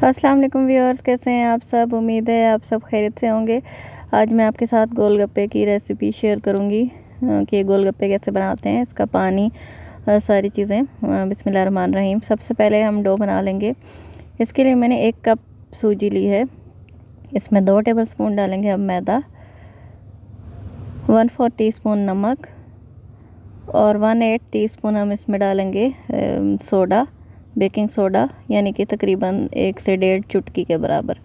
अस्सलाम वालेकुम व्यूअर्स, कैसे हैं आप सब। उम्मीद है आप सब खैरियत से होंगे। आज मैं आपके साथ गोलगप्पे की रेसिपी शेयर करूंगी कि गोलगप्पे कैसे बनाते हैं, इसका पानी, सारी चीज़ें। बिस्मिल्लाहिर्रहमानिर्रहीम। सबसे पहले हम डो बना लेंगे। इसके लिए मैंने 1 कप सूजी ली है। इसमें 2 टेबलस्पून डालेंगे अब मैदा, 1/4 टीस्पून नमक और 1/8 टीस्पून हम इसमें डालेंगे सोडा, बेकिंग सोडा, यानी कि तकरीबन 1 से 1.5 चुटकी के बराबर।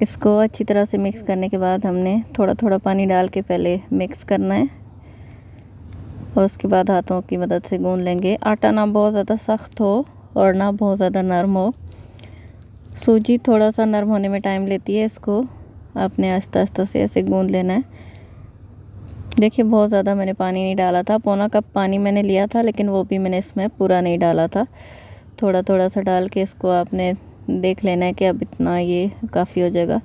इसको अच्छी तरह से मिक्स करने के बाद हमने थोड़ा थोड़ा पानी डाल के पहले मिक्स करना है और उसके बाद हाथों की मदद से गूंद लेंगे। आटा ना बहुत ज़्यादा सख्त हो और ना बहुत ज़्यादा नरम हो। सूजी थोड़ा सा नरम होने में टाइम लेती है, इसको आपने आस्ता आस्ता से ऐसे गूंद लेना है। देखिए, बहुत ज़्यादा मैंने पानी नहीं डाला था, पौना कप पानी मैंने लिया था, लेकिन वो भी मैंने इसमें पूरा नहीं डाला था। थोड़ा थोड़ा सा डाल के इसको आपने देख लेना है कि अब इतना ये काफ़ी हो जाएगा।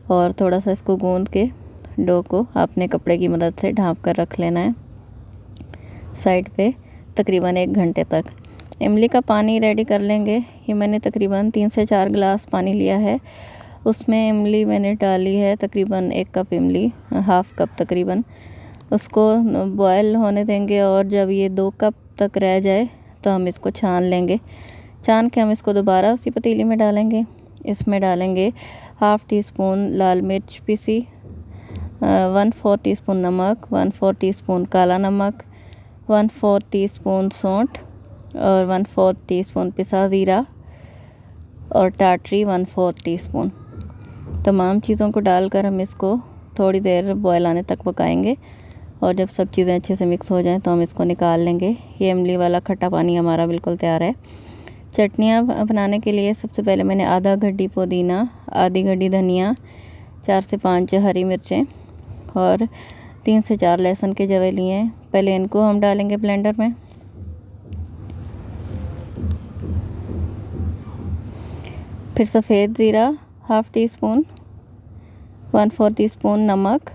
और थोड़ा सा इसको गूंद के डो को आपने कपड़े की मदद से ढाँप कर रख लेना है साइड पे तकरीबन 1 घंटे तक। इमली का पानी रेडी कर लेंगे। ये मैंने तकरीबन 3 से 4 गिलास पानी लिया है। उसमें इमली मैंने डाली है तकरीबन 1 कप इमली, हाफ़ कप तकरीबन। उसको बॉयल होने देंगे और जब ये 2 कप तक रह जाए तो हम इसको छान लेंगे। छान के हम इसको दोबारा उसी पतीली में डालेंगे। इसमें डालेंगे 1/2 टीस्पून लाल मिर्च पीसी, 1/4 टीस्पून नमक, 1/4 टीस्पून काला नमक, 1/4 टीस्पून सौंठ और 1/4 टीस्पून पिसा ज़ीरा और टाटरी 1/4 टीस्पून। तमाम चीज़ों को डालकर हम इसको थोड़ी देर बॉयल आने तक पकाएंगे और जब सब चीज़ें अच्छे से मिक्स हो जाएं तो हम इसको निकाल लेंगे। ये इमली वाला खट्टा पानी हमारा बिल्कुल तैयार है। चटनियाँ बनाने के लिए सबसे पहले मैंने आधा गड्डी पुदीना, आधी गड्डी धनिया, 4 से 5 हरी मिर्चें और 3 से 4 लहसुन के जवे लिए हैं। पहले इनको हम डालेंगे ब्लेंडर में। फिर सफ़ेद ज़ीरा 1/2 टीस्पून, 1/4 टीस्पून नमक,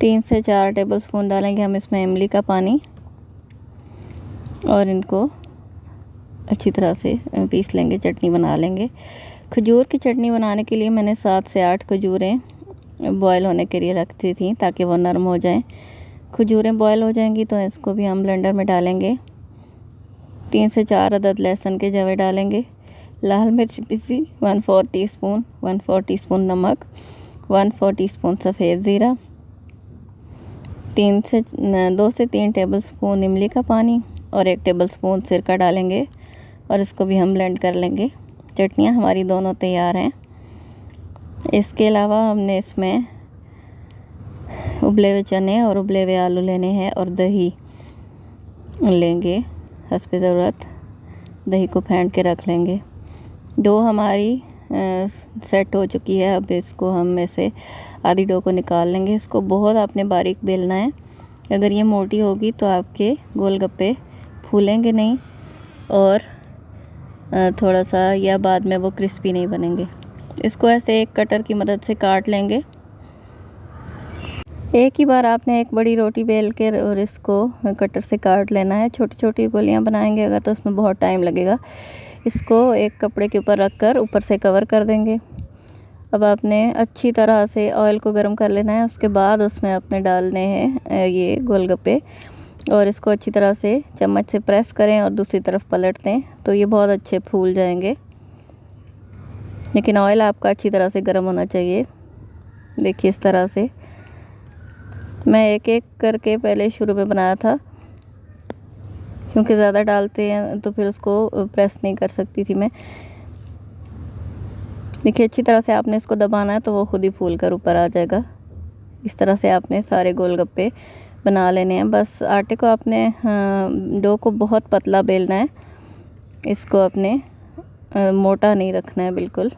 3 से 4 टेबलस्पून डालेंगे हम इसमें इमली का पानी और इनको अच्छी तरह से पीस लेंगे, चटनी बना लेंगे। खजूर की चटनी बनाने के लिए मैंने 7 से 8 खजूरें बॉयल होने के लिए रखती थी ताकि वो नरम हो जाएं। खजूरें बॉयल हो जाएंगी तो इसको भी हम ब्लेंडर में डालेंगे। 3 से 4 अदद लहसुन के जवे डालेंगे, लाल मिर्च पीसी 1/4 टीस्पून, 1/4 टीस्पून नमक, 1/4 टीस्पून सफ़ेद ज़ीरा, 2 से 3 टेबलस्पून इमली का पानी और 1 टेबलस्पून सिरका डालेंगे और इसको भी हम ब्लेंड कर लेंगे। चटनियाँ हमारी दोनों तैयार हैं। इसके अलावा हमने इसमें उबले हुए चने और उबले हुए आलू लेने हैं और दही लेंगे हस्बे ज़रूरत। दही को फेंट के रख लेंगे। डो हमारी सेट हो चुकी है। अब इसको हम में से आधी डो को निकाल लेंगे। इसको बहुत आपने बारीक बेलना है। अगर ये मोटी होगी तो आपके गोलगप्पे फूलेंगे नहीं और थोड़ा सा या बाद में वो क्रिस्पी नहीं बनेंगे। इसको ऐसे एक कटर की मदद से काट लेंगे। एक ही बार आपने एक बड़ी रोटी बेल के और इसको कटर से काट लेना है। छोटी छोटी गोलियां बनाएंगे अगर तो उसमें बहुत टाइम लगेगा। इसको एक कपड़े के ऊपर रखकर ऊपर से कवर कर देंगे। अब आपने अच्छी तरह से ऑयल को गर्म कर लेना है। उसके बाद उसमें आपने डालने हैं ये गोलगप्पे और इसको अच्छी तरह से चम्मच से प्रेस करें और दूसरी तरफ पलट दें तो ये बहुत अच्छे फूल जाएंगे। लेकिन ऑयल आपका अच्छी तरह से गर्म होना चाहिए। देखिए, इस तरह से मैं एक एक करके पहले शुरू में बनाया था, क्योंकि ज़्यादा डालते हैं तो फिर उसको प्रेस नहीं कर सकती थी मैं। देखिए, अच्छी तरह से आपने इसको दबाना है तो वो खुद ही फूल कर ऊपर आ जाएगा। इस तरह से आपने सारे गोलगप्पे बना लेने हैं। बस आटे को आपने डो को बहुत पतला बेलना है। इसको अपने मोटा नहीं रखना है बिल्कुल।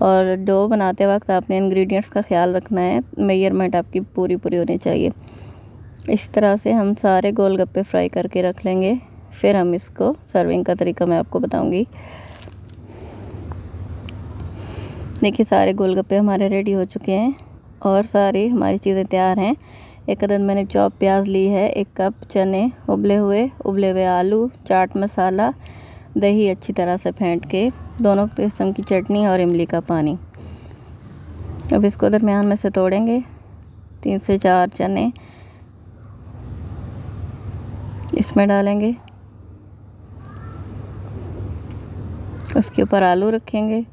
और डो बनाते वक्त आपने इंग्रेडिएंट्स का ख्याल रखना है। मेजरमेंट आपकी पूरी पूरी होनी चाहिए। इस तरह से हम सारे गोलगप्पे फ्राई करके रख लेंगे। फिर हम इसको सर्विंग का तरीका मैं आपको बताऊंगी। देखिए, सारे गोलगप्पे हमारे रेडी हो चुके हैं और सारी हमारी चीज़ें तैयार हैं। 1 अदद मैंने चॉप प्याज ली है, 1 कप चने उबले हुए आलू, चाट मसाला, दही अच्छी तरह से फेंट के, दोनों किस्म की चटनी और इमली का पानी। अब इसको दरमियान में से तोड़ेंगे। 3 से 4 चने इसमें डालेंगे, उसके ऊपर आलू रखेंगे,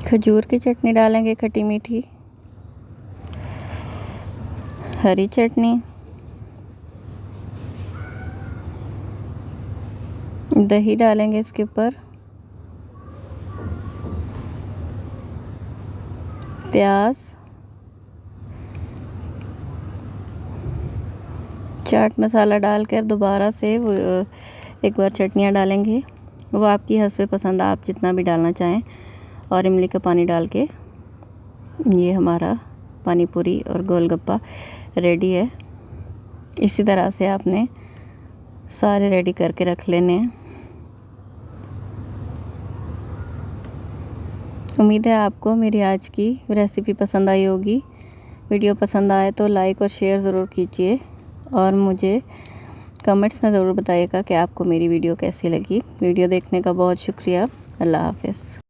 खजूर की चटनी डालेंगे, खट्टी मीठी, हरी चटनी, दही डालेंगे इसके ऊपर, प्याज, चाट मसाला डालकर दोबारा से एक बार चटनियाँ डालेंगे, वो आपकी हस्बे पसंद, आप जितना भी डालना चाहें, और इमली का पानी डाल के ये हमारा पानी पूरी और गोलगप्पा रेडी है। इसी तरह से आपने सारे रेडी करके रख लेने हैं। उम्मीद है आपको मेरी आज की रेसिपी पसंद आई होगी। वीडियो पसंद आए तो लाइक और शेयर ज़रूर कीजिए और मुझे कमेंट्स में ज़रूर बताइएगा कि आपको मेरी वीडियो कैसी लगी। वीडियो देखने का बहुत शुक्रिया। अल्लाह हाफ़िज़।